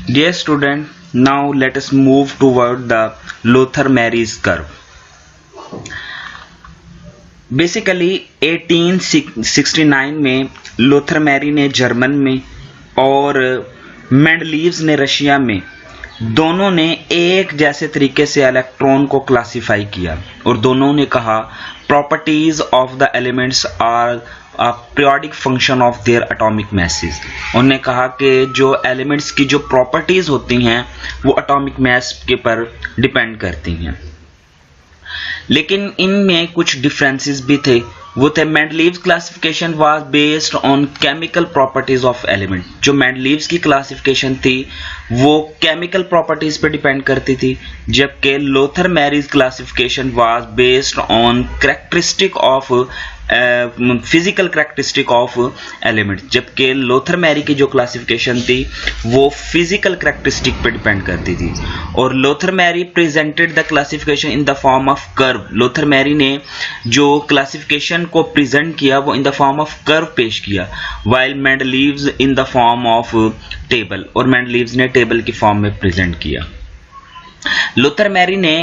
Dear student, now let us move toward the Lothar-Maris curve. Basically 1869 में Lothar Meyer ने German में और Mendeleev's ने रशिया में दोनों ने एक जैसे तरीके से इलेक्ट्रॉन को क्लासिफाई किया और दोनों ने कहा properties of the elements are a periodic function of their atomic masses. उन्होंने कहा कि जो एलिमेंट्स की जो प्रॉपर्टीज होती हैं वो एटॉमिक मैस के पर डिपेंड करती हैं, लेकिन इनमें कुछ डिफरेंसेस भी थे। वो थे Mendeleev's classification was based on chemical properties of element. जो मेंडलीव्स की क्लासिफिकेशन थी वो केमिकल प्रॉपर्टीज पे डिपेंड करती थी, जबकि Lothar Meyer's classification was based on characteristic of physical characteristic of element. जबकि लोथर मैरी की जो क्लासिफिकेशन थी वो फिजिकल कैरेक्टरिस्टिक पे डिपेंड करती थी। और Lothar Meyer presented the classification in the form of curve. Lothar Meyer ने जो क्लासिफिकेशन को प्रेजेंट किया वो in the form of curve पेश किया, while Mendeleev's in the form of table, और मेंडलीव्स ने टेबल की फॉर्म में प्रेजेंट किया। लोथर मैरी ने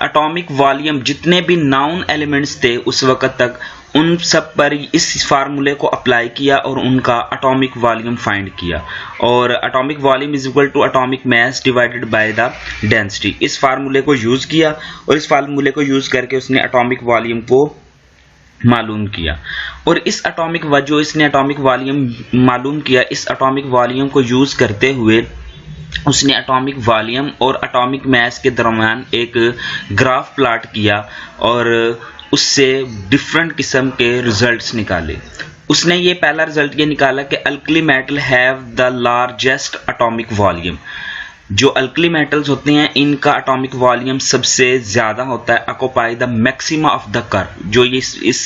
एटॉमिक वॉल्यूम जितने भी नाउन एलिमेंट्स थे उस वक्त तक उन सब पर इस फार्मूले को अप्लाई किया और उनका एटॉमिक वॉल्यूम फाइंड किया, और atomic volume is equal to atomic mass divided by the density. इस फार्मूले को यूज किया और इस फार्मूले को यूज करके उसने एटॉमिक वॉल्यूम को मालूम किया। और इस जो इसने एटॉमिक वॉल्यूम मालूम किया, इस एटॉमिक वॉल्यूम को यूज करते हुए उसने एटॉमिक वॉल्यूम और एटॉमिक मास के दरमियान एक ग्राफ प्लॉट किया और उससे डिफरेंट किस्म के रिजल्ट्स निकाले। उसने ये पहला रिजल्ट ये निकाला कि alkali metal have the largest atomic volume. जो अल्कली मेटल्स होते हैं इनका एटॉमिक वॉल्यूम सबसे ज़्यादा होता है, occupy the maxima of the curve. जो इस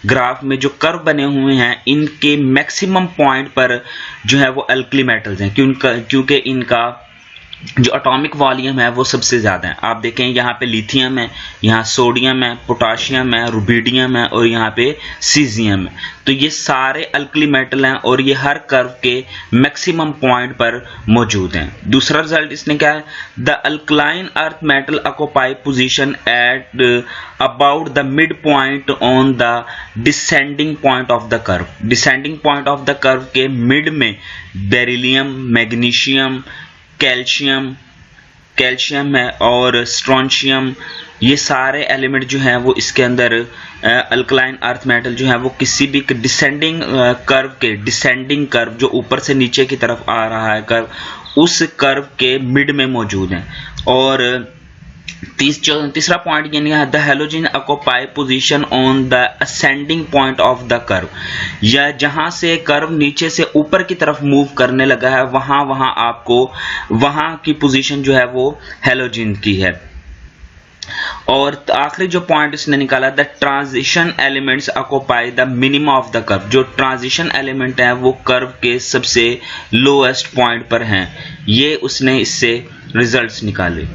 ग्राफ में जो कर्व बने हुए हैं इनके मैक्सिमम पॉइंट पर जो है वो अल्कली मेटल्स हैं, क्योंकि इनका जो एटॉमिक वॉल्यूम है वो सबसे ज़्यादा है। आप देखें यहाँ पे लिथियम है, यहाँ सोडियम है, पोटाशियम है, रुबिडियम है और यहाँ पे सीजियम है। तो ये सारे अल्कली मेटल हैं और ये हर कर्व के मैक्सिमम पॉइंट पर मौजूद हैं। दूसरा रिजल्ट इसने क्या है, the alkaline earth metal occupy position at about the mid point on the descending point of the curve. Descending point of the curve के मिड में बेरिलियम, मैग्नीशियम, कैल्शियम है और स्ट्रोंशियम, ये सारे एलिमेंट जो हैं वो इसके अंदर अल्कलाइन अर्थ मेटल जो है वो किसी भी डिसेंडिंग कर्व जो ऊपर से नीचे की तरफ आ रहा है कर्व, उस कर्व के मिड में मौजूद हैं। और तीसरा पॉइंट यानी the halogen occupy position on the ascending point of the curve, या जहां से कर्व नीचे से ऊपर की तरफ मूव करने लगा है वहां आपको वहां की पोजीशन जो है वो हैलोजन की है। और आखिरी जो पॉइंट इसने निकाला, the transition elements occupy the minimum of the curve. जो ट्रांजिशन एलिमेंट है वो कर्व के सबसे लोएस्ट पॉइंट पर हैं। ये उसने इससे रिजल्ट्स निकाले।